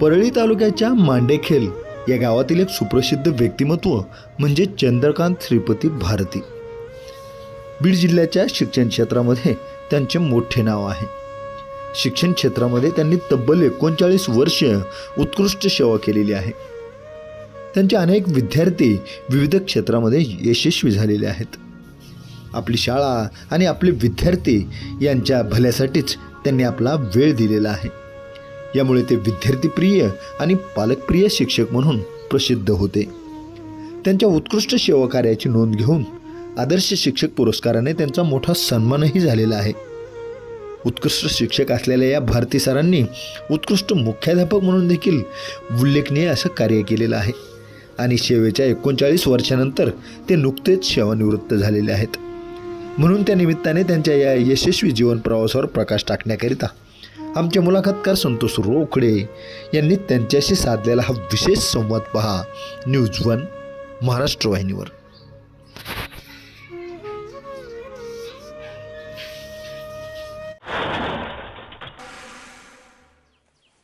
परळी तालुक्याच्या मांडेखेल या गावातील एक सुप्रसिद्ध व्यक्तिमत्व म्हणजे चंद्रकांत श्रीपती भारती। बीड जिल्ह्याच्या शिक्षण क्षेत्रामध्ये त्यांचे मोठे नाव आहे। शिक्षण क्षेत्रामध्ये त्यांनी तब्बल 39 वर्ष उत्कृष्ट सेवा केलेली आहे। त्यांचे अनेक विद्यार्थी विविध क्षेत्रामध्ये यशस्वी झालेले आहेत। आपली शाळा आणि आपले विद्यार्थी यांच्या भल्यासाठीच त्यांनी आपला वेळ दिलेला आहे। यामुळे ते विद्यार्थीप्रिय आणि पालकप्रिय शिक्षक म्हणून प्रसिद्ध होते। त्यांच्या उत्कृष्ट सेवा कार्याची नोंद घेऊन आदर्श शिक्षक पुरस्काराने त्यांचा मोठा सन्मानही झालेला आहे। उत्कृष्ट शिक्षक असलेल्या या भारती सरांनी उत्कृष्ट मुख्याध्यापक म्हणून देखील उल्लेखनीय असं कार्य केलेलं आहे आणि सेवेच्या 39 वर्षानंतर ते नुकतेच सेवानिवृत्त झालेले आहेत। म्हणून त्या निमित्ताने त्यांच्या या यशस्वी जीवन प्रवासावर प्रकाश टाकण्याकरिता आमचे मुलाखतकार संतोष रोकडे यांनी त्यांच्याशी साधलेला हा विशेष संवाद पहा न्यूज वन महाराष्ट्र वाहिनीवर।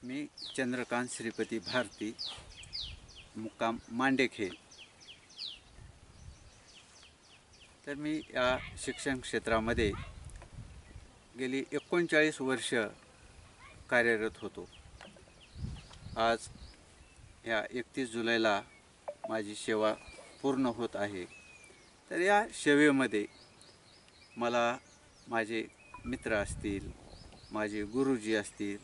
मी चंद्रकांत श्रीपती भारती, मुक्काम मांडेखेल। तर मी या शिक्षण क्षेत्रामध्ये गेली 39 वर्ष कार्यरत होतो। आज या 31 जुलैला माझी सेवा पूर्ण होत आहे। तर या सेवेमध्ये मला माझे मित्र असतील, माझे गुरुजी असतील,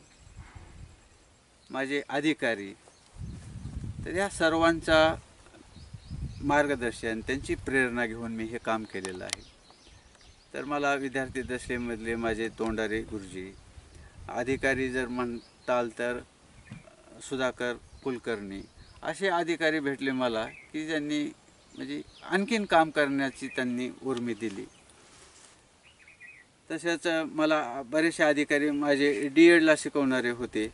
माझे अधिकारी, तर या सर्वांचा मार्गदर्शन, त्यांची प्रेरणा घेऊन मी हे काम केलेलं आहे। तर मला विद्यार्थी दशेमधले माझे तोंडारे गुरुजी, अधिकारी जर म्हणताल तर सुधाकर कुलकर्णी, असे अधिकारी भेटले मला की ज्यांनी म्हणजे आणखीन काम करण्याची त्यांनी उर्मी दिली। तसेच मला बरेचसे अधिकारी माझे DEDला शिकवणारे होते,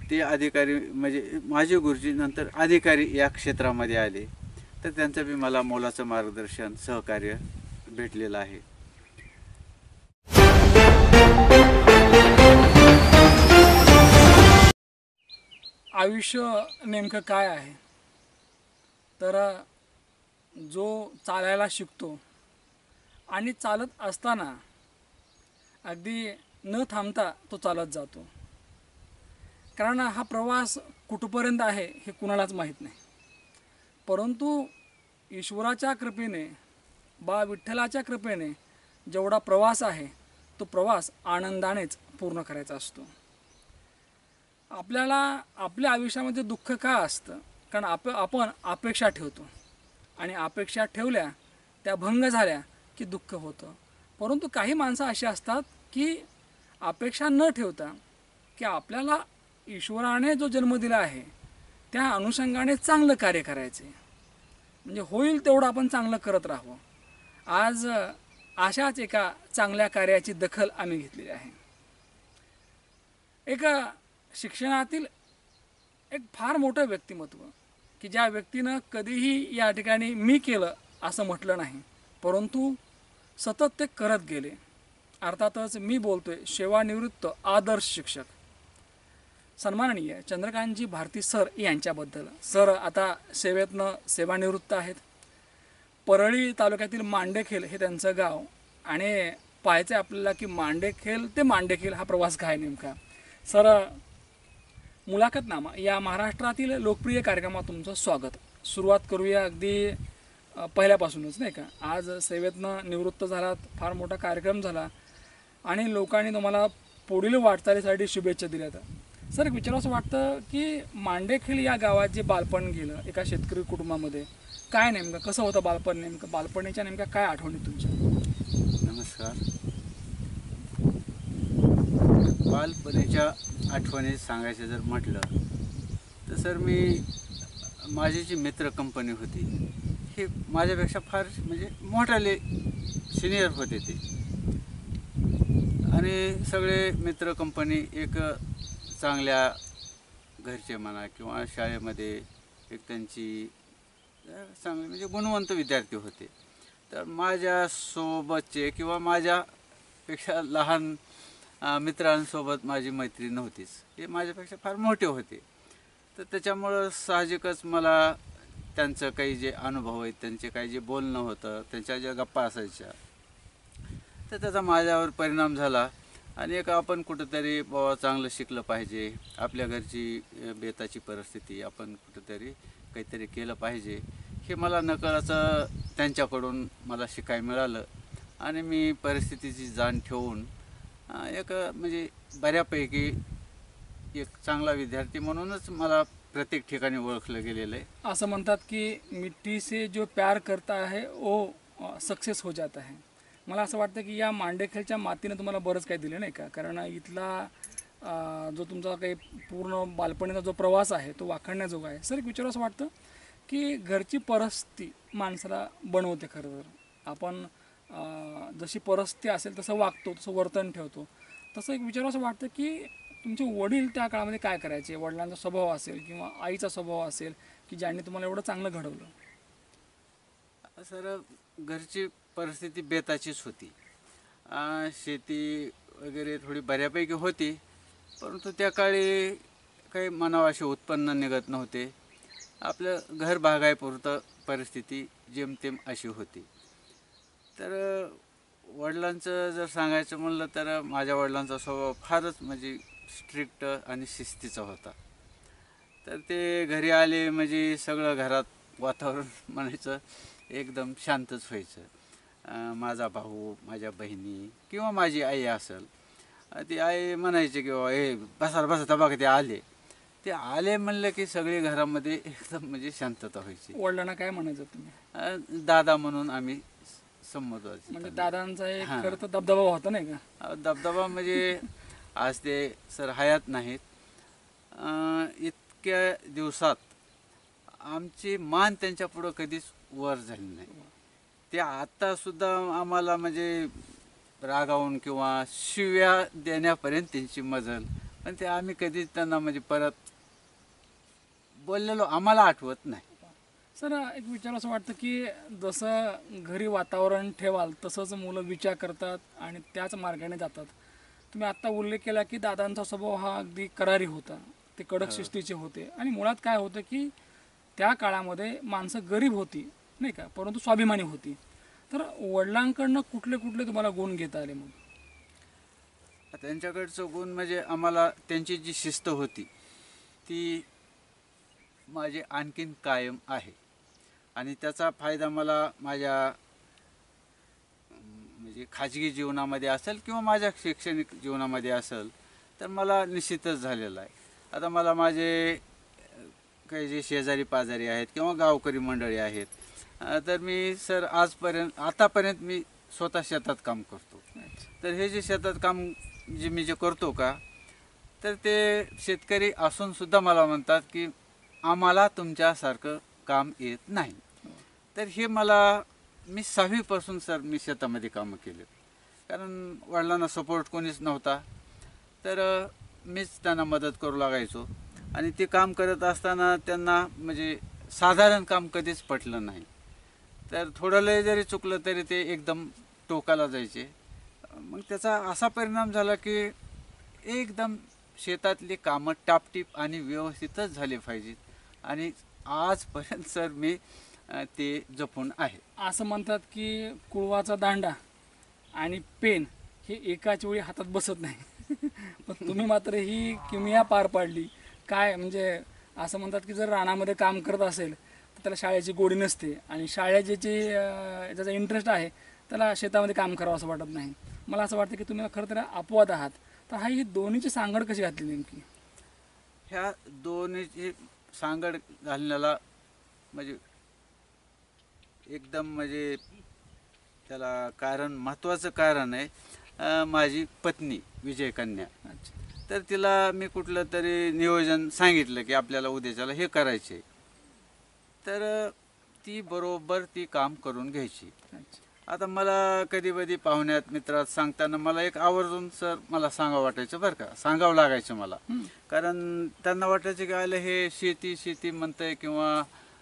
ते अधिकारी म्हणजे माझे गुरुजी नंतर अधिकारी या क्षेत्रामध्ये आले, तर त्यांचं बी मला मोलाचं मार्गदर्शन सहकार्य भेटलेलं आहे। आयुष्य नेमकं काय आहे, तर जो चालायला शिकतो आणि चालत असताना अगदी न थांबता तो चालत जातो, कारण हा प्रवास कुठपर्यंत आहे हे कुणालाच माहीत नाही। परंतु ईश्वराच्या कृपेने, बा विठ्ठलाच्या कृपेने जेवढा प्रवास आहे तो प्रवास आनंदानेच पूर्ण करायचा असतो। आपल्याला आपल्या आयुष्यामध्ये दुःख का असतं, कारण आपण अपेक्षा ठेवतो आणि अपेक्षा ठेवल्या त्या भंग झाल्या की दुःख होतं। परंतु काही माणसं अशी असतात की अपेक्षा न ठेवता की आपल्याला ईश्वराने जो जन्म दिला आहे त्या अनुषंगाने चांगलं कार्य करायचे, म्हणजे होईल तेवढं आपण चांगलं करत राहावं। आज अशाच एका चांगल्या कार्याची दखल आम्ही घेतलेली आहे। एक शिक्षणातील एक फार मोठं व्यक्तिमत्व की ज्या व्यक्तीनं कधीही या ठिकाणी मी केलं असं म्हटलं नाही, परंतु सतत ते करत गेले। अर्थातच मी बोलतोय सेवानिवृत्त आदर्श शिक्षक सन्माननीय चंद्रकांतजी भारती सर यांच्याबद्दल। सर आता सेवेतनं सेवानिवृत्त आहेत। परळी तालुक्यातील मांडेखेल हे त्यांचं गाव आणि पाहायचं आपल्याला की मांडेखेल ते मांडेखेल हा प्रवास काय नेमका। सर, मुलाखतनामा या महाराष्ट्रातील लोकप्रिय कार्यक्रमात तुमचं स्वागत। सुरुवात करूया अगदी पहिल्यापासूनच, नाही का। आज सेवेतनं निवृत्त झालात, फार मोठा कार्यक्रम झाला आणि लोकांनी तुम्हाला पुढील वाटचालीसाठी शुभेच्छा दिल्यात। सर, एक विचारावं असं वाटतं की मांडेखेल या गावात जे बालपण गेलं एका शेतकरी कुटुंबामध्ये, काय नेमकं कसं होतं बालपण, नेमकं बालपणीच्या नेमक्या काय आठवणी तुमच्या? नमस्कार। बालपणीच्या आठवणी सांगायचं जर म्हटलं तर सर, माझी जी मित्र कंपनी होती ही माझ्यापेक्षा फार म्हणजे मोठाले सिनियर होते ते, आणि सगळे मित्र कंपनी एक चांगल्या घरचे म्हणा किंवा शाळेमध्ये एक त्यांची चांगले म्हणजे गुणवंत विद्यार्थी होते। तर माझ्यासोबतचे किंवा माझ्यापेक्षा लहान मित्रांसोबत माझी मैत्री नव्हतीच, हे माझ्यापेक्षा फार मोठे होते। तर त्याच्यामुळं साहजिकच मला त्यांचं काही जे अनुभव आहेत, त्यांचे काही जे बोलणं होतं, त्यांच्या ज्या गप्पा असायच्या, तर त्याचा माझ्यावर परिणाम झाला. आणि एक आपण कुठंतरी बाबा चांगलं शिकलं पाहिजे, आपल्या घरची बेताची परिस्थिती आपण कुठंतरी काहीतरी केलं पाहिजे, हे मला नकळतं त्यांच्याकडून मला शिकायला मिळालं. आणि मी परिस्थितीची जाण ठेवून एक म्हणजे बऱ्यापैकी एक चांगला विद्यार्थी म्हणूनच मला प्रत्येक ठिकाणी ओळखलं गेलेलं आहे. असं म्हणतात की मिट्टी से जो प्यार करता है वो सक्सेस हो जाता है. मला असं वाटतं की या मांडेखेलच्या मातीनं तुम्हाला बरंच काही दिलं नाही का, कारण इथला जो तुमचा काही पूर्ण बालपणीचा जो प्रवास आहे तो वाखाणण्याजोगा आहे. सर एक विचार असं वाटतं की घरची परिस्थिती माणसाला बनवते. खरं तर आपण जशी परिस्थिती असेल तसं वागतो, तसं वर्तन ठेवतो. तसं एक विचार असं वाटतं की तुमचे वडील त्या काळामध्ये काय करायचे, वडिलांचा स्वभाव असेल किंवा आईचा स्वभाव असेल की ज्यांनी तुम्हाला एवढं चांगलं घडवलं. सर, घरची परिस्थिती बेताचीच होती. शेती वगैरे थोडी बऱ्यापैकी होती, परंतु त्या काळी काही मनावाशी उत्पन्न निघत नव्हते. आपलं घर भागायपुरतं परिस्थिती जेमतेम अशी होती. तर वडिलांचं जर सांगायचं म्हणलं तर माझ्या वडिलांचा स्वभाव फारच म्हणजे स्ट्रिक्ट आणि शिस्तीचा होता. तर ते घरी आले म्हणजे सगळं घरात वातावरण म्हणायचं एकदम शांतच व्हायचं. माझा भाऊ, माझ्या बहिणी किंवा माझी आई असेल, ती आई म्हणायची की बाबा हे बसा बसा बघा ते आले म्हणलं की सगळी घरामध्ये एकदम म्हणजे शांतता व्हायची. वडिलांना काय म्हणायचं तुम्ही? दादा म्हणून आम्ही संबोधायचो. म्हणजे दादांचा एक हां. खरं तर दबदबा होता नाही का? दबदबा म्हणजे आज ते सर हयात नाहीत. इतक्या दिवसात आमची मान त्यांच्या पुढं कधीच वर झाली नाही. ते आत्तासुद्धा आम्हाला म्हणजे रागावून किंवा शिव्या देण्यापर्यंत त्यांची मजल, पण ते आम्ही कधीच त्यांना म्हणजे परत बोललेलो आम्हाला आठवत नाही. सर एक विचार असं वाटतं की जसं घरी वातावरण ठेवाल तसंच मुलं विचार करतात आणि त्याच मार्गाने जातात. तुम्ही आत्ता उल्लेख केला की दादांचा स्वभाव हा अगदी करारी होता, ते कडक शिस्तीचे होते. आणि मुळात काय होतं की त्या काळामध्ये माणसं गरीब होती नाही का, परंतु स्वाभिमानी होती. तर वडिलांकडनं कुठले कुठले तुम्हाला गुण घेता आले मग? त्यांच्याकडचं गुण म्हणजे आम्हाला त्यांची जी शिस्त होती ती माझी आणखीन कायम आहे. आणि त्याचा फायदा मला माझ्या म्हणजे खाजगी जीवनामध्ये असेल किंवा माझ्या शैक्षणिक जीवनामध्ये असेल तर मला निश्चितच झालेला आहे. आता मला माझे काही जे शेजारी पाजारी आहेत किंवा गावकरी मंडळी आहेत, तर मी सर आतापर्यंत मी स्वतः शेतात काम करतो. तर हे जे शेतात काम मी जे करतो का, तर ते शेतकरी असूनसुद्धा मला म्हणतात की आम्हाला तुमच्यासारखं काम येत नाही. तर हे मी 6वीपासून सर मी शेतामध्ये कामं केले, कारण वडिलांना सपोर्ट कोणीच नव्हता. तर मीच त्यांना मदत करू लागायचो. आणि ते काम करत असताना त्यांना म्हणजे साधारण काम कधीच पटलं नाही. तर थोडं लय जरी चुकलं तरी ते एकदम टोकाला जायचे. मग त्याचा असा परिणाम झाला की एकदम शेतातली कामं टापटीप आणि व्यवस्थितच झाली पाहिजेत. आणि आजपर्यंत सर मी ते जपून आहे. असं म्हणतात की कुळवाचा दांडा आणि पेन हे एकाच वेळी हातात बसत नाही. पण तुम्ही मात्र ही किमया पार पाडली. काय म्हणजे असं म्हणतात की जर रानामध्ये काम करत असेल तर त्याला शाळेची गोडी नसते, आणि ज्याचा इंटरेस्ट आहे त्याला शेतामध्ये काम करावं असं वाटत नाही. मला असं वाटतं की तुम्ही खरं तर अपवाद आहात. तर ही दोन्हीची सांगड कशी घातली नेमकी? ह्या दोन्हीची सांगड घालण्याला म्हणजे एकदम म्हणजे त्याला महत्त्वाचं कारण आहे माझी पत्नी विजयकन्या. अच्छा. तर तिला मी कुठलं तरी नियोजन सांगितलं की आपल्याला उद्याच्याला हे करायचे, तर ती बरोबर ती काम करून घ्यायची. अच्छा. आता मला कधी कधी पाहुण्यात मित्रात सांगताना मला एक आवर्जून सर मला सांगावं वाटायचं बरं का, सांगावं लागायचं मला. कारण त्यांना वाटायचं की आलं हे शेती म्हणतंय किंवा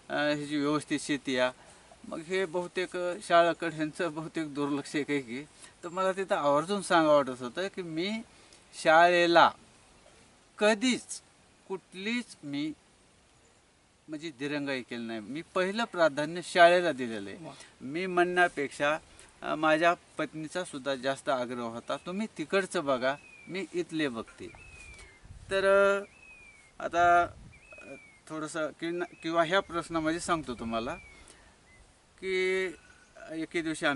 ह्याची व्यवस्थित शेती आहे, मग हे बहुतेक शाळेकडे ह्यांचं बहुतेक दुर्लक्ष आहे काही की. तर मला तिथं आवर्जून सांगावं वाटत होतं की मी शाळेला कधीच कुठलीच मी म्हणजे दिरंगाई केली नाही. मी पहिलं प्राधान्य शाळेला दिलेलं आहे. वा. मी म्हणण्यापेक्षा माझ्या पत्नीचा सुद्धा जास्त आग्रह होता, तुम्ही तिकडचं बघा, मी इथले बघते. तर आता थोडंसं किंवा ह्या प्रश्नामध्ये सांगतो तुम्हाला की एके दिवशी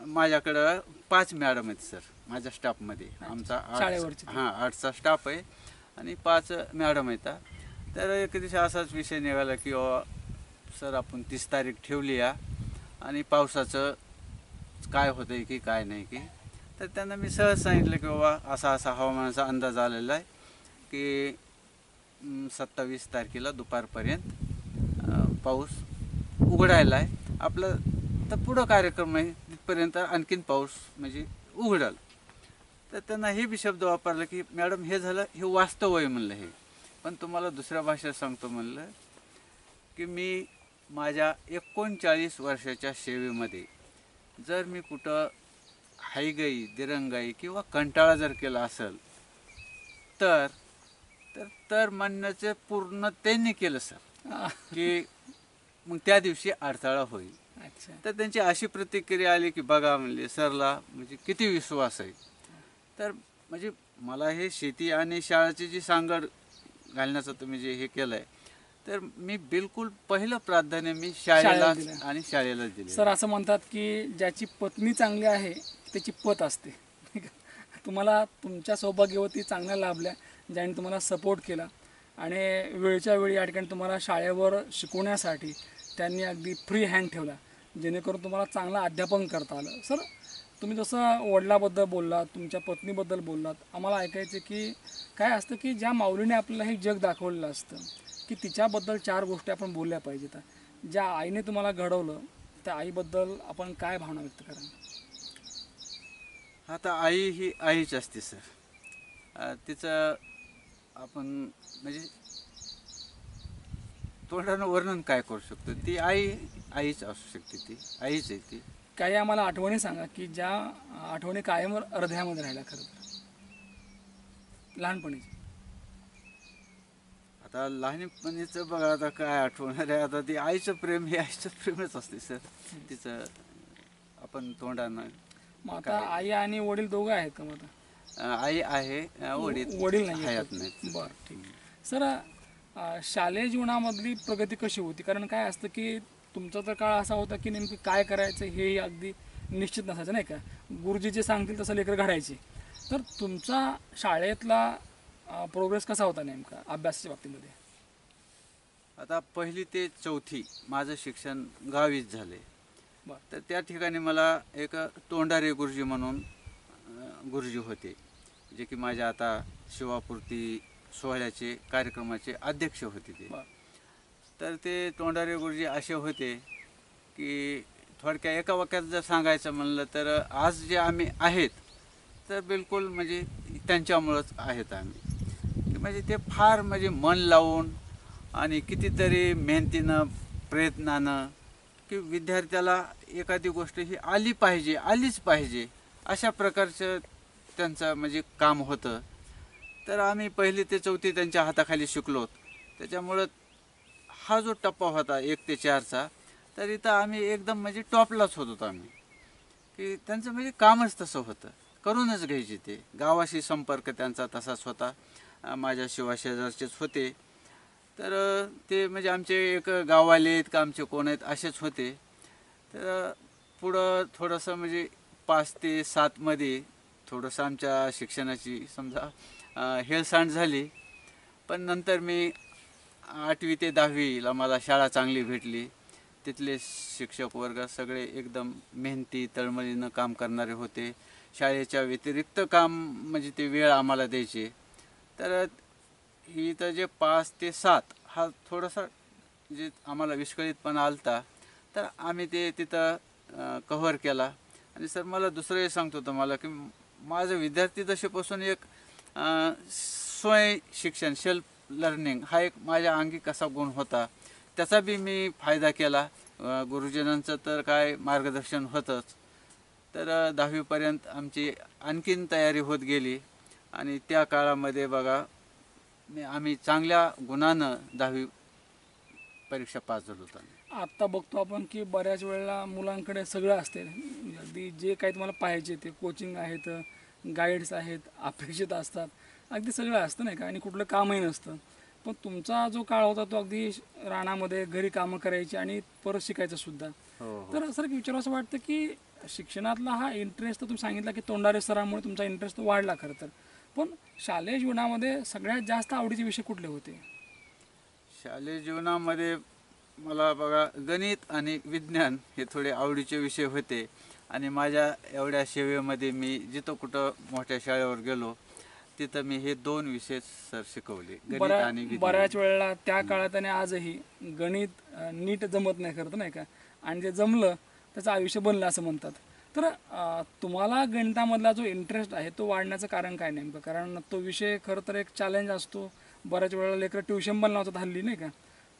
माझ्याकडं 5 मॅडम आहेत सर माझ्या स्टाफमध्ये. आमचा शाळेवरचे. हां 8चा स्टाफ आहे आणि 5 मॅडम आहेत. तर एके दिवशी असाच विषय निघाला की सर आपण 30 तारीख ठेवली आणि पावसाचं काय होतं की काय नाही की. तर त्यांना मी सहज सांगितलं की बाबा असा असा हवामानाचा अंदाज आलेला आहे की 27 तारखेला दुपारपर्यंत पाऊस उघडायला आहे. आपलं तर पुढं कार्यक्रम आहे तिथपर्यंत आणखीन पाऊस म्हणजे उघडाल. तर त्यांना हे बी शब्द वापरला की मॅडम हे झालं, हे वास्तव आहे म्हणलं. हे पण तुम्हाला दुसऱ्या भाषेत सांगतो म्हणलं की मी माझ्या 39 वर्षाच्या सेवेमध्ये जर मी कुठं हायगाई दिरंगाई किंवा कंटाळा जर केला असेल तर तर तर म्हणण्याचं पूर्ण त्यांनी केलं सर की मग त्या दिवशी अडथळा होईल. अच्छा. तर त्यांची अशी प्रतिक्रिया आली की बघा म्हणले सरला म्हणजे किती विश्वास आहे. तर म्हणजे मला हे शेती आणि शाळेची जी सांगड घालण्याचं तुम्ही जे हे केलं आहे तर मी बिलकुल पहिलं प्राधान्य मी शाळेला दिलं. आणि शाळेला दिले. सर असं म्हणतात की ज्याची पत्नी चांगली आहे त्याची पत असते. तुम्हाला तुमच्या सौभाग्यवती चांगल्या लाभल्या ज्याने तुम्हाला सपोर्ट केला आणि वेळच्या वेळी या ठिकाणी तुम्हाला शाळेवर शिकवण्यासाठी त्यांनी अगदी फ्री हँड ठेवला जेणेकरून तुम्हाला चांगलं अध्यापन करता आलं. सर तुम्ही जसं वडिलाबद्दल बोललात, तुमच्या पत्नीबद्दल बोललात, आम्हाला ऐकायचं की काय असतं की ज्या माऊलीने आपल्याला हे जग दाखवलेलं असतं की तिच्याबद्दल 4 गोष्टी आपण बोलल्या पाहिजेत. ज्या आईने तुम्हाला घडवलं त्या आईबद्दल आपण काय भावना व्यक्त कराल? आता आई ही आईच असते सर. तिचं आपण म्हणजे तोंडानं वर्णन काय करू शकतो. ती आईच असू शकते. ती आईच आहे ती. काही आम्हाला आठवणी सांगा की ज्या आठवणी कायम हृदयामध्ये राहिल्या खरं तर लहानपणीची. आता लहानपणीचं बघा आता काय आठवणार आहे. आता ती आईचं प्रेम हे आईचं प्रेमच असते सर. तिचं आपण तोंडानं. मग आता आई आणि वडील दोघं आहेत का? मग आता आई आहे, वडील नाही हयात नाही. बरं ठीक. सर शालेय जीवनामधली प्रगती कशी होती? कारण काय असतं की तुमचा तर काळ असा होता की नेमकं काय करायचं हे अगदी निश्चित नसायचं नाही का. गुरुजी जे सांगतील तसं लेकरं घडायची. तर तुमचा शाळेतला प्रोग्रेस कसा होता नेमका अभ्यासाच्या बाबतीमध्ये? आता 1ली ते 4थी माझं शिक्षण गावीच झाले. बरं. तर त्या ठिकाणी मला एक तोंडारे गुरुजी म्हणून गुरुजी होते जे की माझ्या आता शिवापूर्ती सोहळ्याचे कार्यक्रमाचे अध्यक्ष होते ते. बरं. तर ते तोंडारे गुरुजी असे होते की थोडक्या एका वाक्यात जर सांगायचं म्हणलं तर आज जे आम्ही आहेत तर बिलकुल म्हणजे त्यांच्यामुळंच आहेत आम्ही. म्हणजे ते फार म्हणजे मन लावून आणि कितीतरी मेहनतीनं प्रयत्नानं की विद्यार्थ्याला एखादी गोष्ट ही आलीच पाहिजे अशा प्रकारचं त्यांचं म्हणजे काम होतं. तर आम्ही 1ली ते 4थी त्यांच्या हाताखाली शिकलो. त्याच्यामुळं हा जो टप्पा होता 1 ते 4चा तर इथं आम्ही एकदम म्हणजे टॉपलाच होत होतो आम्ही की त्यांचं म्हणजे कामच तसं होतं. करूनच घ्यायचे ते. गावाशी संपर्क त्यांचा तसाच होता. माझ्या शेजारचेच होते. तर ते म्हणजे आमचे एक गाववाले आहेत का आमचे कोण आहेत असेच होते. तर पुढं थोडंसं म्हणजे 5 ते 7मध्ये थोडंसं आमच्या शिक्षणाची समजा हेळसांड झाली. पण नंतर मी 8वी ते 10वीला मला शाळा चांगली भेटली. तिथले शिक्षक वर्ग सगळे एकदम मेहनती तळमळीनं काम करणारे होते. शाळेच्या व्यतिरिक्त काम म्हणजे ते वेळ आम्हाला द्यायचे. तर इथं जे 5 ते 7 हा थोडासा जे आम्हाला विस्कळीतपणा आलता तर आम्ही ते तिथं कव्हर केला. आणि सर मला दुसरंही सांगतो तुम्हाला की माझं विद्यार्थी दशेपासून एक स्वयं शिक्षण सेल्फ लर्निंग हा एक माझ्या अंगी कसा गुण होता त्याचा बी मी फायदा केला. गुरुजनांचं तर काय मार्गदर्शन होतंच. तर 10वीपर्यंत आमची आणखीन तयारी होत गेली आणि त्या काळामध्ये बघा आम्ही चांगल्या गुणानं 10वी परीक्षा पास झालो होतो आम्ही. आत्ता बघतो आपण की बऱ्याच वेळेला मुलांकडे सगळं असते, अगदी जे काही तुम्हाला पाहिजे ते कोचिंग आहेत, गाईड्स आहेत, अपेक्षित असतात, अगदी सगळं असतं नाही का, आणि कुठलं कामही नसतं. पण तुमचा जो काळ होता तो अगदी रानामध्ये घरी कामं करायची आणि परत शिकायचं सुद्धा. हो. तर सर विचारू असं वाटतं की शिक्षणातला हा इंटरेस्ट तर तुम्ही सांगितला की तोंडारे सरांमुळे तुमचा इंटरेस्ट वाढला खरं तर, पण शालेय जीवनामध्ये सगळ्यात जास्त आवडीचे विषय कुठले होते? शालेय जीवनामध्ये मला बघा गणित आणि विज्ञान हे थोडे आवडीचे विषय होते. आणि माझ्या एवढ्या सेवेमध्ये मी जिथं कुठं मोठ्या शाळेवर गेलो तिथं मी हे 2 विषय सर शिकवले, गणित आणि विज्ञान. बऱ्याच वेळेला त्या काळात आणि आजही गणित नीट जमत नाही खरं तर नाही का, आणि जे जमलं त्याचं आयुष्य बनलं असं म्हणतात. तर तुम्हाला गणितामधला जो इंटरेस्ट आहे तो वाढण्याचं कारण काय नेमकं? कारण तो विषय खरं तर एक चॅलेंज असतो. बऱ्याच वेळेला लेकरं ट्युशन पण लावतात हल्ली नाही का,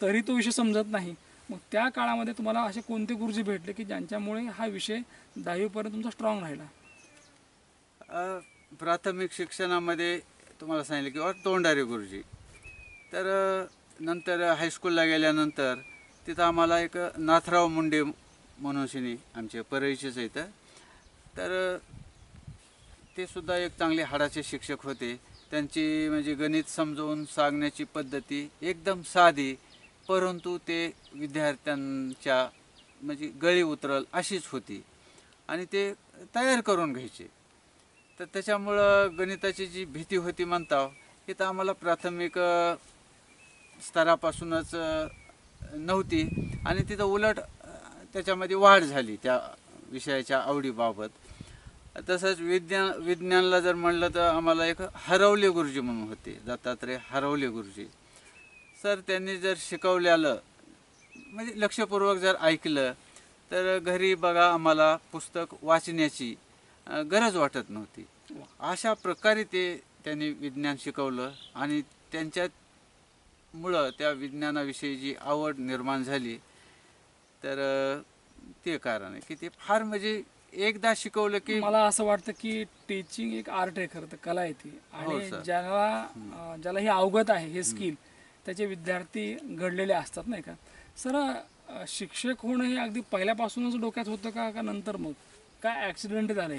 तरी तो विषय समजत नाही. मग त्या काळामध्ये तुम्हाला असे कोणते गुरुजी भेटले की ज्यांच्यामुळे हा विषय 10वीपर्यंत तुमचा स्ट्रॉंग राहिला? प्राथमिक शिक्षणामध्ये तुम्हाला सांगितलं की तोंडारे गुरुजी. तर नंतर हायस्कूलला गेल्यानंतर तिथं आम्हाला एक नाथराव मुंडे म्हणून शिनी आमचे परळीचेच आहेत. तर ते सुद्धा एक चांगले हाडाचे शिक्षक होते. त्यांची म्हणजे गणित समजावून सांगण्याची पद्धती एकदम साधी, परंतु ते विद्यार्थ्यांच्या म्हणजे गळी उतरल अशीच होती आणि ते तयार करून घ्यायचे. तर त्याच्यामुळं गणिताची जी भीती होती म्हणता ही तर आम्हाला प्राथमिक स्तरापासूनच नव्हती. आणि तिथं उलट त्याच्यामध्ये वाढ झाली त्या विषयाच्या आवडीबाबत. तसंच विज्ञानला जर म्हणलं तर आम्हाला एक हरवले गुरुजी म्हणून होते, दत्तात्रय हरवले गुरुजी. सर त्यांनी जर शिकवलेलं म्हणजे लक्षपूर्वक जर ऐकलं तर घरी बघा आम्हाला पुस्तक वाचण्याची गरज वाटत नव्हती. अशा प्रकारे त्यांनी विज्ञान शिकवलं आणि त्यांच्यामुळं त्या विज्ञानाविषयी जी आवड निर्माण झाली. तर ते कारण आहे की ते फार म्हणजे एकदा शिकवलं की मला असं वाटतं की टीचिंग एक आर्ट आहे खरं तर, कला आहे ती. आणि सर. ज्याला हे अवगत आहे हे स्किल, त्याचे विद्यार्थी घडलेले असतात नाही का. सर शिक्षक होणं हे अगदी पहिल्यापासूनच डोक्यात होतं का नंतर मग काय ॲक्सिडेंट झालं?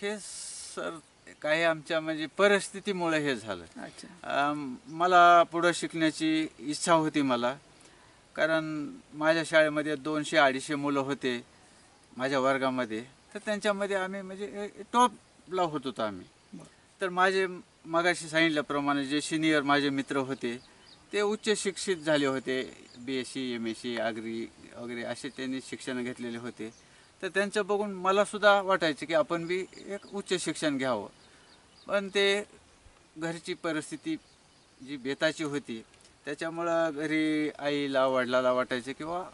हे सर काही आमच्या म्हणजे परिस्थितीमुळे हे झालं. अच्छा. मला पुढं शिकण्याची इच्छा होती मला, कारण माझ्या शाळेमध्ये 200-250 मुलं होते माझ्या वर्गामध्ये. तर त्यांच्यामध्ये आम्ही म्हणजे टॉपला होत होतो आम्ही. तर माझे मगाशी सांगितल्याप्रमाणे जे सिनियर माझे मित्र होते ते उच्च शिक्षित झाले होते, BSc MSc आग्री वगैरे असे त्यांनी शिक्षण घेतलेले होते. तर त्यांचं बघून मलासुद्धा वाटायचं की आपण बी एक उच्च शिक्षण घ्यावं. पण ते घरची परिस्थिती जी बेताची होती त्याच्यामुळं घरी आईला वडिलाला वाटायचं किंवा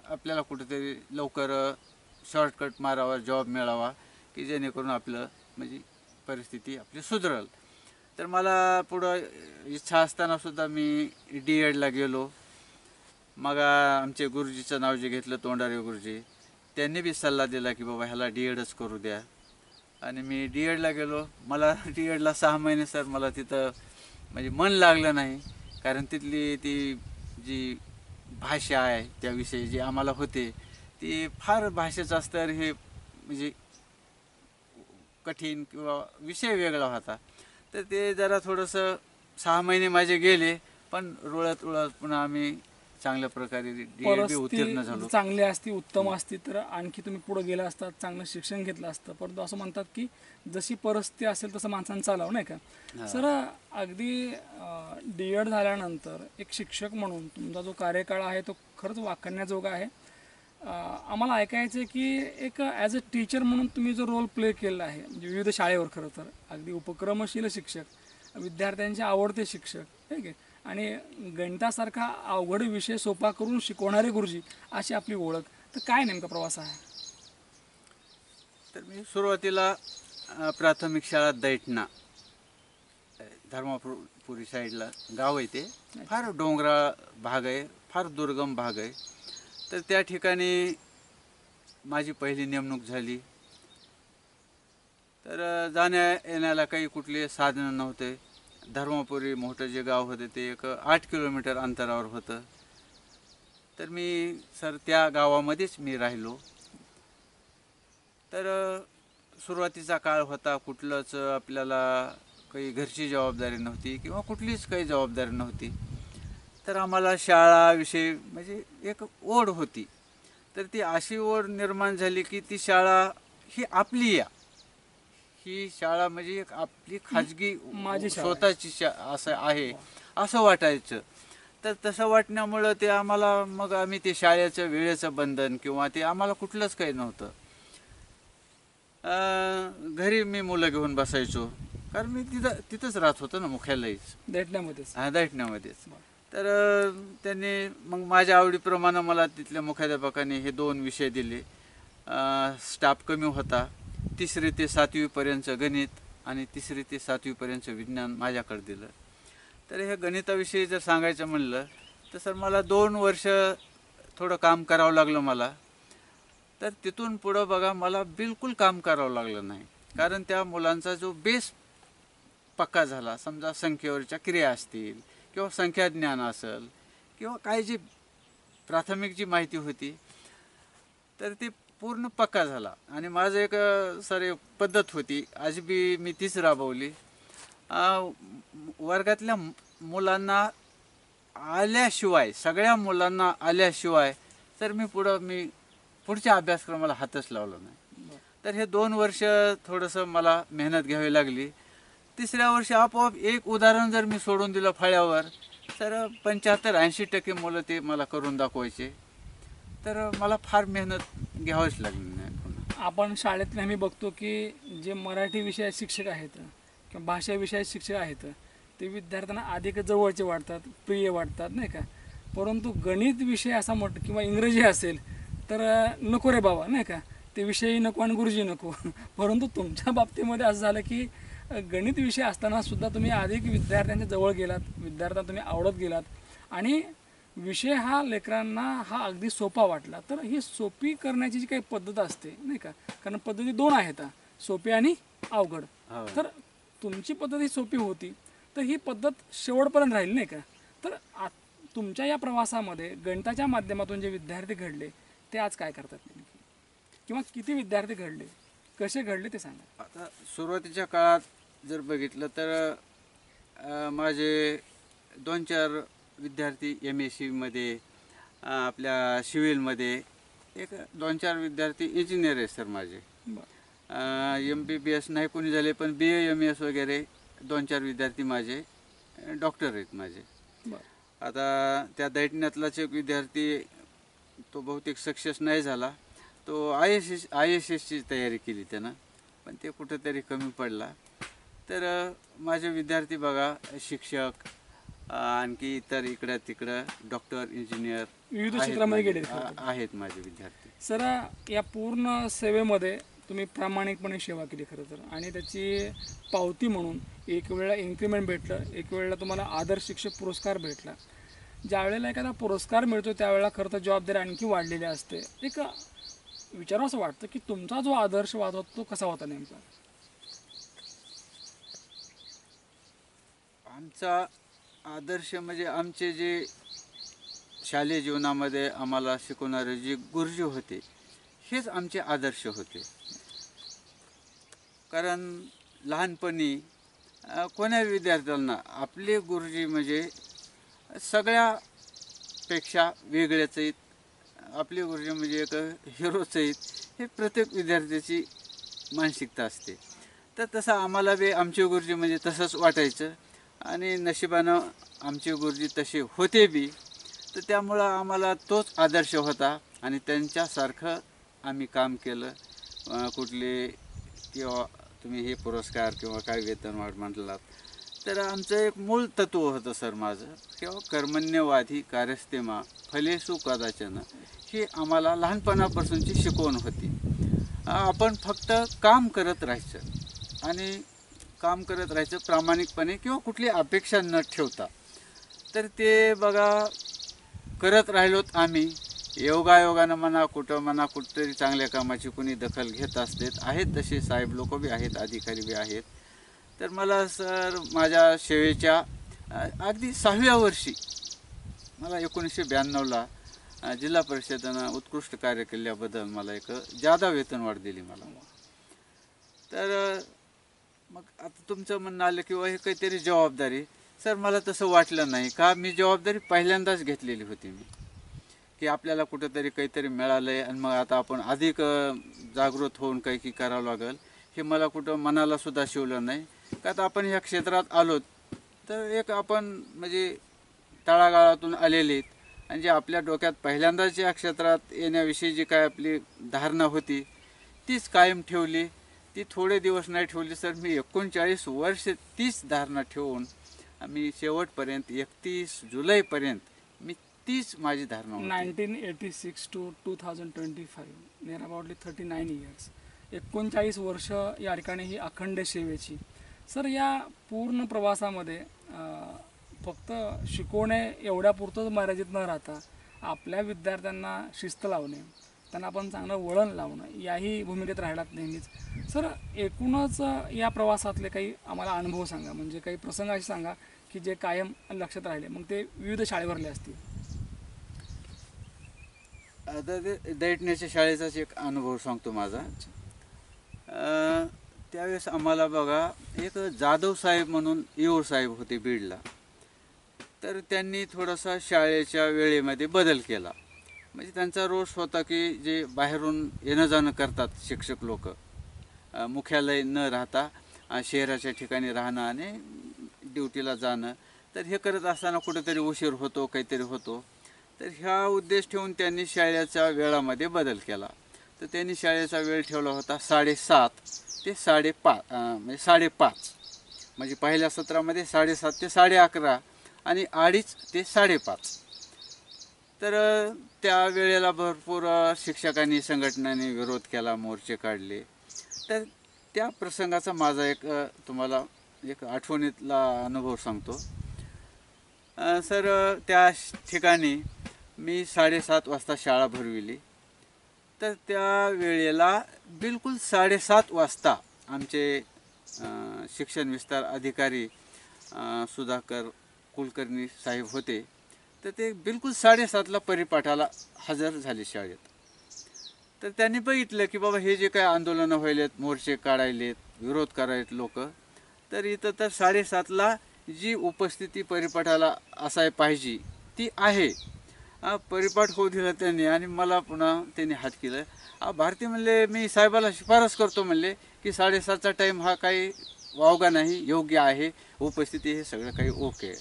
आपल्याला कुठेतरी लवकर शॉर्टकट मारावा, जॉब मिळावा की जेणेकरून आपलं म्हणजे परिस्थिती आपली सुधरल. तर मला पुढं इच्छा असतानासुद्धा मी D.Edला गेलो. मग आमचे गुरुजीचं नाव जे घेतलं तोंडारे गुरुजी, त्यांनी बी सल्ला दिला की बाबा ह्याला D.Edच करू द्या. आणि मी D.Edला गेलो. मला D.Edला 6 महिने सर मला तिथं म्हणजे मन लागलं नाही, कारण तिथली ती जी भाषा आहे त्याविषयी जे आम्हाला होते ती फार भाषेचा स्तर हे म्हणजे कठीण किंवा विषय वेगळा होता. तर ते जरा थोडंसं 6 महिने माझे गेले, पण रुळत पुन्हा आम्ही चांगल्या प्रकारे D.Ed उत्तीर्ण झालो. परिस्थिती चांगली असती, उत्तम असती तर आणखी तुम्ही पुढे गेला असतात, चांगलं शिक्षण घेतलं असतं. परंतु असं म्हणतात की जशी परिस्थिती असेल तसं माणसानं चालावं नाही का. सर अगदी D.Ed झाल्यानंतर एक शिक्षक म्हणून तुमचा जो कार्यकाळ आहे तो खरंच वाखाणण्याजोगा आहे. आम्हाला ऐकायचं आहे की एक ॲज अ टीचर म्हणून तुम्ही जो रोल प्ले केला आहे म्हणजे विविध शाळेवर, खरं तर अगदी उपक्रमशील शिक्षक, विद्यार्थ्यांचे आवडते शिक्षक, ठीक आहे, आणि गणितासारखा अवघड विषय सोपा करून शिकवणारे गुरुजी अशी आपली ओळख. तर काय नेमका प्रवास आहे? तर मी सुरुवातीला प्राथमिक शाळा दैठणा, धर्मापुरी साईडला गाव आहे, ते फार डोंगराळ भाग आहे, फार दुर्गम भाग आहे. तर त्या ठिकाणी माझी पहिली नेमणूक झाली. तर जाण्या येण्याला काही कुठले साधनं नव्हते. धर्मापुरी मोठं जे गाव होतं ते एक 8 किलोमीटर अंतरावर होतं. तर मी सर त्या गावामध्येच मी राहिलो. तर सुरुवातीचा काळ होता, कुठलंच आपल्याला काही घरची जबाबदारी नव्हती किंवा कुठलीच काही जबाबदारी नव्हती. तर आम्हाला शाळाविषयी म्हणजे एक ओढ होती. तर ती अशी ओढ निर्माण झाली की ती शाळा ही आपली या, ही शाळा म्हणजे एक आपली खाजगी माझी शाळा आहे. स्वतःची असं आहे असं वाटायचं. तर तसं वाटण्यामुळं ते आम्हाला मग आम्ही ते शाळेचं वेळेचं बंधन किंवा ते आम्हाला कुठलंच काही नव्हतं. घरी मी मुलं घेऊन बसायचो, कारण मी तिथंच राहत होतो ना, मुख्यालयीच देटण्यामध्येच. दैठण्यामध्येच. तर त्यांनी मग माझ्या आवडीप्रमाणे मला तिथल्या मुख्याध्यापकाने हे 2 विषय दिले. स्टाफ कमी होता, 3री ते 7वीपर्यंतचं गणित आणि 3री ते 7वीपर्यंतचं विज्ञान माझ्याकडे दिलं. तर हे गणिताविषयी जर सांगायचं म्हणलं तर सर मला 2 वर्ष थोडं काम करावं लागलं मला. तर तिथून पुढं बघा मला बिलकुल काम करावं लागलं नाही, कारण त्या मुलांचा जो बेस पक्का झाला. समजा संख्येवरच्या क्रिया असतील किंवा संख्याज्ञान असेल किंवा काय जी प्राथमिक जी माहिती होती तर ती पूर्ण पक्का झाला. आणि माझं एक सर एक पद्धत होती, आज बी मी तीच राबवली. वर्गातल्या मुलांना आल्याशिवाय, सगळ्या मुलांना आल्याशिवाय तर मी पुढच्या अभ्यासक्रमाला हातच लावला नाही. तर हे 2 वर्ष थोडंसं मला मेहनत घ्यावी लागली. 3ऱ्या वर्षी आपोआप एक उदाहरण जर मी सोडून दिलं फळ्यावर तर 75-80% मुलं ते मला करून दाखवायचे. तर मला फार मेहनत घ्यावीच लागली नाही पुन्हा. आपण शाळेत नेहमी बघतो की जे मराठी विषयाचे शिक्षक आहेत किंवा भाषा विषयाचे शिक्षक आहेत ते विद्यार्थ्यांना अधिक जवळचे वाटतात, प्रिय वाटतात, नाही का. परंतु गणित विषय असा म्हट किंवा इंग्रजी असेल तर नको रे बाबा, नाही का, ते विषयही नको आणि गुरुजी नको. परंतु तुमच्या बाबतीमध्ये असं झालं की गणित विषय असताना सुद्धा तुम्ही अधिक विद्यार्थ्यांच्या जवळ गेलात, विद्यार्थ्यांना तुम्ही आवडत गेलात आणि विषय हा लेकरांना हा अगदी सोपा वाटला. तर ही सोपी करण्याची जी काही पद्धत असते, नाही का, कारण पद्धती 2 आहेत, सोपी आणि अवघड. तर तुमची पद्धत ही सोपी होती, तर ही पद्धत शेवटपर्यंत राहील, नाही का. तर तुमच्या या प्रवासामध्ये गणिताच्या माध्यमातून जे विद्यार्थी घडले ते आज काय करतात नेमकी, किंवा किती विद्यार्थी घडले, कसे घडले ते सांगा. आता सुरुवातीच्या काळात जर बघितलं तर माझे 2-4 विद्यार्थी MSc आपल्या सिव्हिलमध्ये, एक 2-4 विद्यार्थी इंजिनियर आहेत सर माझे. MBBS नाही कोणी झाले, पण BA MS वगैरे 2-4 विद्यार्थी माझे डॉक्टर आहेत माझे. आता त्या दैठण्यातलाच एक विद्यार्थी तो बहुतेक सक्सेस नाही झाला. तो IASची तयारी केली त्यानं, पण ते कुठंतरी कमी पडला. तर माझे विद्यार्थी बघा, शिक्षक आणखी इतर इकडं तिकडं डॉक्टर, इंजिनियर विविध क्षेत्रामध्ये गेले आहेत माझे विद्यार्थी. सर, या पूर्ण सेवेमध्ये तुम्ही प्रामाणिकपणे सेवा केली खरं तर, आणि त्याची पावती म्हणून एक वेळेला इन्क्रिमेंट भेटलं, एक वेळेला तुम्हाला आदर्श शिक्षक पुरस्कार भेटला. ज्या वेळेला एखादा पुरस्कार मिळतो त्यावेळेला खरं तर जबाबदारी आणखी वाढलेली असते. एक विचारावं असं वाटतं की तुमचा जो आदर्शवाद होता तो कसा होता नेमका? आमचा आदर्श म्हणजे आमचे जे शालेय जीवनामध्ये आम्हाला शिकवणारे जे गुरुजी होते हेच आमचे आदर्श होते. कारण लहानपणी कोण्या विद्यार्थ्यांना आपले गुरुजी म्हणजे सगळ्यापेक्षा वेगळेच आहेत, आपले गुरुजी म्हणजे एक हिरोच आहेत, हे प्रत्येक विद्यार्थ्याची मानसिकता असते. तर तसं आम्हाला बी आमचे गुरुजी म्हणजे तसंच वाटायचं, आणि नशिबानं आमचे गुरुजी तसे होते बी. तर त्यामुळं आम्हाला तोच आदर्श होता आणि त्यांच्यासारखं आम्ही काम केलं. कुठले किंवा तुम्ही हे पुरस्कार किंवा काय वेतनवाढ म्हटलात तर आमचं एक मूळ तत्व होतं सर माझं, किंवा कर्मण्यवाधी कार्यस्तेमा फलेषु कदाचन, ही आम्हाला लहानपणापासूनची शिकवण होती. आपण फक्त काम करत राहायचं आणि काम करत राहायचं प्रामाणिकपणे किंवा कुठली अपेक्षा न ठेवता. तर ते बघा करत राहिलोत आम्ही. योगायोगानं म्हणा कुठंतरी चांगल्या कामाची कोणी दखल घेत असतात, आहेत तसे साहेब लोक बी आहेत, अधिकारी बी आहेत. तर मला सर माझ्या सेवेच्या अगदी 6व्या वर्षी मला 1992ला जिल्हा परिषदेनं उत्कृष्ट कार्य केल्याबद्दल मला एक जादा वेतनवाढ दिली मला. तर मग आता तुमचं म्हणणं आलं की हे काहीतरी जबाबदारी. सर मला तसं वाटलं नाही, का मी जबाबदारी पहिल्यांदाच घेतलेली होती मी, की आपल्याला कुठंतरी काहीतरी मिळालं आहे आणि मग आता आपण अधिक जागृत होऊन काही करावं लागेल, हे मला कुठं मनालासुद्धा शिवलं नाही. का आता आपण ह्या क्षेत्रात आलो तर एक आपण म्हणजे तळागाळातून आलेले आहेत आणि जे आपल्या डोक्यात पहिल्यांदाच या क्षेत्रात येण्याविषयी जी काय आपली धारणा होती तीच कायम ठेवली. ती थोडे दिवस नाही ठेवली सर, मी 39 वर्ष तीच धारणा ठेवून आम्ही शेवटपर्यंत 31 जुलैपर्यंत मी तीच माझी धारणा होती. 1986 to 2025 नियर अबाउटली 39 इयर्स, 39 वर्ष या ठिकाणी ही अखंड सेवेची. सर या पूर्ण प्रवासामध्ये फक्त शिकवणे एवढ्यापुरतंच मर्यादित न राहता आपल्या विद्यार्थ्यांना शिस्त लावणे, त्यांना आपण चांगलं वळण लावणं याही भूमिकेत राहिलात नेहमीच. सर एकूणच या प्रवासातले काही आम्हाला अनुभव सांगा, म्हणजे काही प्रसंग असे सांगा की जे कायम लक्षात राहिले, मग ते विविध शाळेवरले असतील. आता ते दैठण्याच्या शाळेचाच एक अनुभव सांगतो माझा. त्यावेळेस आम्हाला बघा एक जाधव साहेब म्हणून येऊर साहेब होते बीडला. तर त्यांनी थोडासा शाळेच्या वेळेमध्ये बदल केला. म्हणजे त्यांचा रोष होता की जे बाहेरून येणं जाणं करतात शिक्षक लोक, मुख्यालय न राहता शहराच्या ठिकाणी राहणं आणि ड्युटीला जाणं, तर हे करत असताना कुठेतरी उशीर होतो, काहीतरी होतो. तर ह्या उद्देश ठेवून त्यांनी शाळेच्या वेळामध्ये बदल केला. तर त्यांनी शाळेचा वेळ ठेवला होता 7:30 ते 5:30, म्हणजे 5:30. म्हणजे पहिल्या सत्रामध्ये 7:30 ते 11:30 आणि 2:30 ते 5:30. तर त्या वेळेला भरपूर शिक्षकांनी संघटनांनी विरोध केला, मोर्चे काढले. तर त्या प्रसंगाचा माझा एक तुम्हाला एक आठवणीतला अनुभव सांगतो. सर त्या ठिकाणी मी 7:30 वाजता शाळा भरविली. तर त्या वेळेला बिलकुल 7:30 वाजता आमचे शिक्षण विस्तार अधिकारी सुधाकर कुलकर्णी साहेब होते. तर ते बिलकुल 7:30ला परिपाठाला हजर झाले शाळेत. तर त्यांनी बघितलं की बाबा हे जे काय आंदोलनं व्हायलेत, मोर्चे काढायलेत, विरोध करायलेत लोक, तर इथं तर 7:30ला जी उपस्थिती परिपाठाला असाय पाहिजे ती आहे. परिपाठ होऊ दिला त्यांनी आणि मला पुन्हा त्यांनी हात केलं. भारती म्हणले मी साहेबाला शिफारस करतो म्हणले की 7:30चा टाईम हा काही वावगा नाही, योग्य आहे, उपस्थिती हे सगळं काही ओके.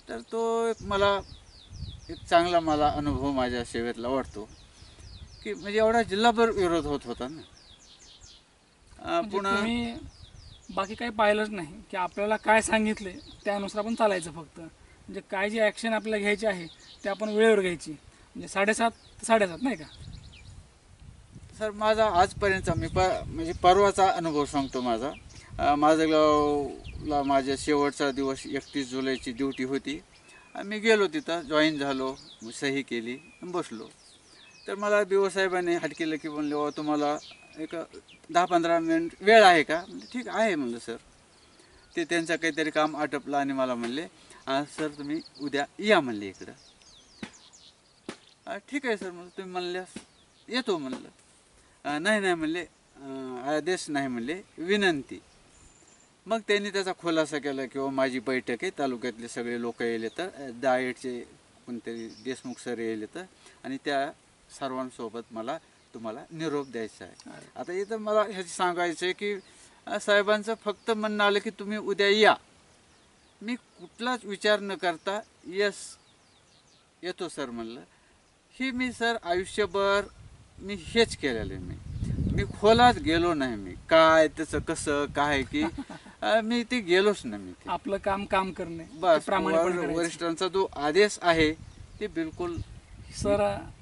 तर तो मला एक चांगला अनुभव माझ्या सेवेतला वाटतो की म्हणजे एवढा जिल्हाभर विरोध होत होता ना. पुन्हा तुम्ही बाकी काही पाहिलंच नाही की आपल्याला काय सांगितले त्यानुसार आपण चालायचं फक्त. म्हणजे काय जी ॲक्शन आपल्याला घ्यायची आहे ते आपण वेळेवर घ्यायची. म्हणजे 7:30 ते 7:30 नाही का. सर माझा आजपर्यंतचा म्हणजे परवाचा अनुभव सांगतो माझा. माझ्याला माझ्या शेवटचा दिवस 31 जुलैची ड्युटी होती. मी गेलो तिथं, जॉईन झालो, सही केली, बसलो. तर मला BO साहेबांनी हात केलं की म्हणले बाबा तुम्हाला एक 10-15 मिनिट वेळ आहे का. म्हणजे ठीक आहे म्हणलं सर. ते त्यांचं काहीतरी काम आटपलं आणि मला म्हणले सर तुम्ही उद्या या म्हणले इकडं. ठीक आहे सर म्हणलं, तुम्ही म्हणल्यास येतो म्हणलं. नाही म्हणले, आदेश नाही म्हणले, विनंती. मग त्यांनी त्याचा खुलासा केला किंवा माझी बैठक आहे, तालुक्यातले सगळे लोक येले तर डाएटचे कोणतरी देशमुख सर येले तर आणि त्या सर्वांसोबत मला तुम्हाला निरोप द्यायचा आहे. आता इथं मला ह्याचं सांगायचं आहे की साहेबांचं फक्त म्हणणं आलं की तुम्ही उद्या या. मी कुठलाच विचार न करता येतो सर म्हणलं. ही मी सर आयुष्यभर मी हेच केलेलं आहे. मी खोलात गेलो नाही. मी काय त्याचं कसं काय की मी ते गेलोच नाही. मी आपलं काम करणे बस, वरिष्ठांचा जो आदेश आहे ते बिलकुल. सर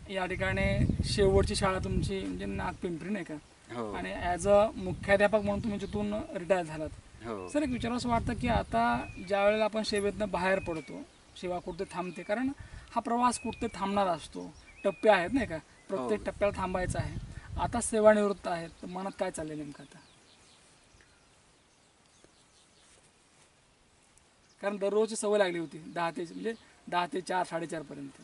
या ठिकाणी शेवटची शाळा तुमची म्हणजे नागपिंपरी नाही का. हो. आणि ॲज अ मुख्याध्यापक म्हणून तुम्ही तिथून रिटायर झालात. हो. सर एक विचार असं वाटतं की आता ज्या वेळेला आपण सेवेतनं बाहेर पडतो, सेवा कुठे थांबते, कारण हा प्रवास कुठे थांबणार असतो, टप्पे आहेत नाही का, प्रत्येक टप्प्याला थांबायचं आहे. आता सेवानिवृत्त आहेत, तर मनात काय चाललंय नेमकं आता. कारण दररोजची सवय लागली होती 10 ते 4 4:30 पर्यंत.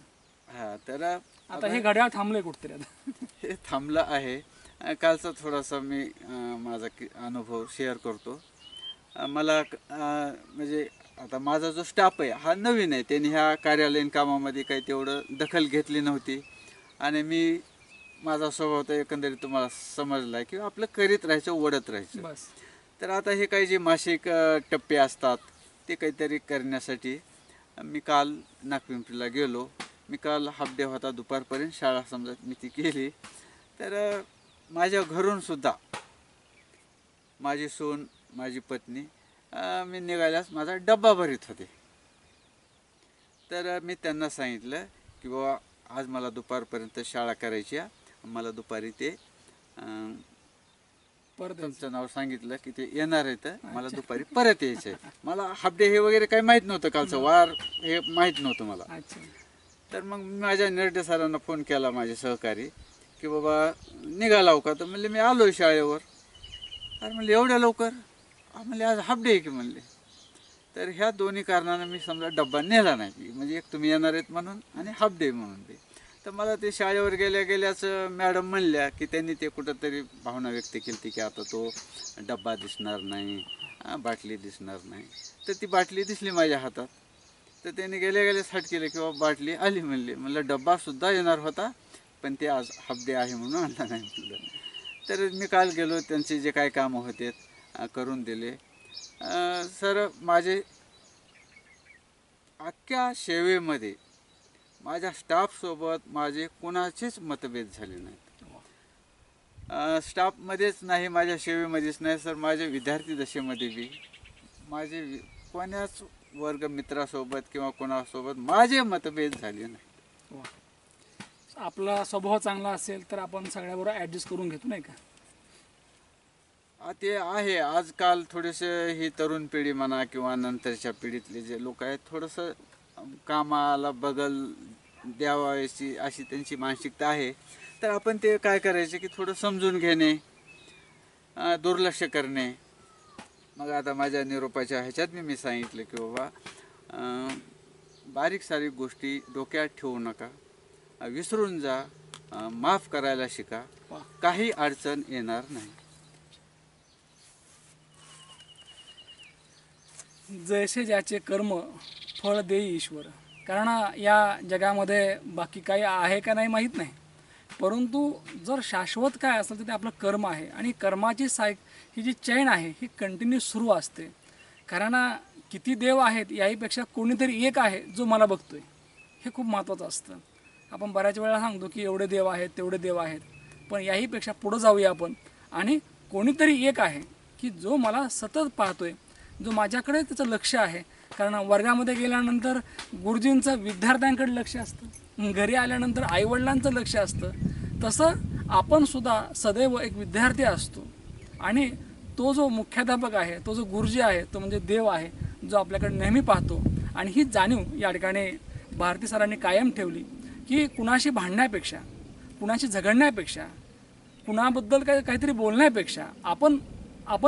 हा तर आता हे घड्याळ थांबले कुठतरी आता. हे थांबलं आहे. कालचा थोडासा मी माझा अनुभव शेअर करतो. मला म्हणजे आता माझा जो स्टाफ आहे हा नवीन आहे. त्यांनी ह्या कार्यालयीन कामामध्ये काही तेवढं दखल घेतली नव्हती आणि मी माझा स्वभाव तर एकंदरीत तुम्हाला समजला आहे की आपलं करीत राहायचं, ओढत राहायचं. बस. तर आता हे काही जे मासिक टप्पे असतात ते काहीतरी करण्यासाठी मी काल नागपिंपरीला गेलो. मी काल हाफ डे होता, दुपारपर्यंत शाळा समजा मी ती केली. तर माझ्या घरून सुद्धा माझी सून, माझी पत्नी मी निघाल्यास माझा डब्बा भरीत होते. तर मी त्यांना सांगितलं की बाबा आज मला दुपारपर्यंत शाळा करायची आहे, मला दुपारी ते परत तुमचं नाव सांगितलं की ते येणार आहे, तर मला दुपारी परत यायचं आहे. मला हाफ डे हे वगैरे काही माहीत नव्हतं, कालचं वार हे माहीत नव्हतं मला. अच्छा. तर मग मी माझ्या निर्डे सरांना फोन केला, माझे सहकारी, की बाबा निघालाव का? तर म्हणले मी आलो शाळेवर. अरे म्हणले एवढ्या लवकर? म्हणले आज हाफ डे आहे की म्हणले. तर ह्या दोन्ही कारणानं मी समजा डब्बा नेला नाही, म्हणजे एक तुम्ही येणार आहेत म्हणून आणि हाफ डे म्हणून ते. तर मला ते शाळेवर गेल्याच मॅडम म्हणल्या की त्यांनी ते कुठंतरी भावना व्यक्त केली की आता तो डब्बा दिसणार नाही, बाटली दिसणार नाही. तर ती बाटली दिसली माझ्या हातात. तर त्यांनी गेल्याच हट केलं की बाबा बाटली आली म्हणले. म्हणलं डब्बासुद्धा येणार होता पण ते आज हाफ डे आहे म्हणून आणला नाही म्हणलं. तर मी काल गेलो, त्यांचे जे काय कामं होते करून दिले. सर माझे अख्ख्या सेवेमध्ये माझ्या स्टाफसोबत माझे कोणाचेच मतभेद झाले नाहीत. स्टाफमध्येच नाही, माझ्या सेवेमध्येच नाही सर, माझ्या विद्यार्थी दशेमध्ये बी माझे कोणाच वर्ग मित्रासोबत किंवा कोणासोबत माझे मतभेद झाले नाही. वा. आपला स्वभाव चांगला असेल तर आपण सगळ्याबरोबर ॲडजस्ट करून घेतो नाही का? ते आहे. आजकाल थोडेसे ही तरुण पिढी म्हणा किंवा नंतरच्या पिढीतले जे लोक आहेत, थोडंसं कामाला बगल द्यावायची अशी त्यांची मानसिकता आहे. तर आपण ते काय करायचे की थोडं समजून घेणे, दुर्लक्ष करणे. मग आता माझ्या निरोपाच्या ह्याच्यात मी सांगितलं की बाबा बारीक सारीक गोष्टी डोक्यात ठेवू नका, विसरून जा, माफ करायला शिका, काही अडचण येणार नाही. जैसे ज्याचे कर्म फळ देई ईश्वर. कारण या जगामध्ये बाकी काही आहे का नाही माहीत नाही, परंतु जर शाश्वत काय असेल तर ते आपलं कर्म आहे. आणि कर्माची ही जी चैन आहे ही कंटिन्यू सुरू असते. कारण किती देव आहेत याहीपेक्षा कोणीतरी एक आहे जो मला बघतोय, हे खूप महत्त्वाचं असतं. आपण बऱ्याच वेळा सांगतो की एवढे देव आहेत, तेवढे देव आहेत, पण याहीपेक्षा पुढं जाऊया आपण. आणि कोणीतरी एक आहे की जो मला सतत पाहतोय, जो माझ्याकडे त्याचं लक्ष आहे. कारण वर्गामध्ये गेल्यानंतर गुरुजींचं विद्यार्थ्यांकडे लक्ष असतं, घरी आल्यानंतर आईवडिलांचं लक्ष असतं. तसं आपणसुद्धा सदैव एक विद्यार्थी असतो आणि तो जो मुख्याध्यापक आहे, तो जो गुरुजी आहे, तो म्हणजे देव आहे जो आपल्याकडे नेहमी पाहतो. आणि ही जाणीव या ठिकाणी भारती सरांनी कायम ठेवली की कुणाशी भांडण्यापेक्षा, कुणाशी झगडण्यापेक्षा, कुणाबद्दल काहीतरी बोलण्यापेक्षा आपण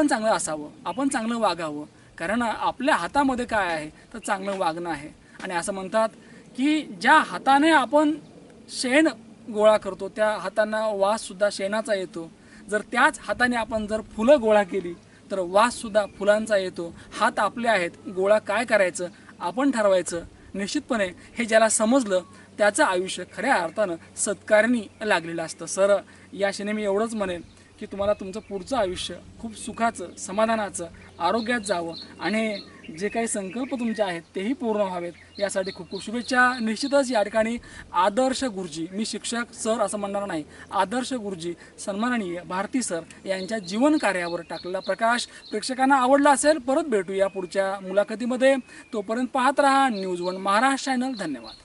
चांगलं असावं, आपण चांगलं वागावं. कारण आपल्या हातामध्ये काय आहे तर चांगलं वागणं आहे. आणि असं म्हणतात की ज्या हाताने आपण शेण गोळा करतो त्या हातांना वाससुद्धा शेणाचा येतो. जर त्याच हाताने आपण जर फुलं गोळा केली तर वाससुद्धा फुलांचा येतो. हात आपले आहेत, गोळा काय करायचं आपण ठरवायचं. निश्चितपणे हे ज्याला समजलं त्याचं आयुष्य खऱ्या अर्थानं सत्कारणी लागलेलं असतं. सर, या क्षणी मी एवढंच म्हणेन की तुम्हाला तुमचं पुढचं आयुष्य खूप सुखाचं, समाधानाचं, आरोग्यात जावं आणि जे काही संकल्प तुमचे आहेत तेही पूर्ण व्हावेत यासाठी खूप खूप शुभेच्छा. निश्चितच या ठिकाणी आदर्श गुरुजी, मी शिक्षक सर असं म्हणणार नाही, आदर्श गुरुजी सन्माननीय भारती सर यांच्या जीवन कार्यावर टाकलेला प्रकाश प्रेक्षकांना आवडला असेल. परत भेटूया पुढच्या मुलाखतीमध्ये. तोपर्यंत पाहत रहा न्यूज 1 महाराष्ट्र चॅनल. धन्यवाद.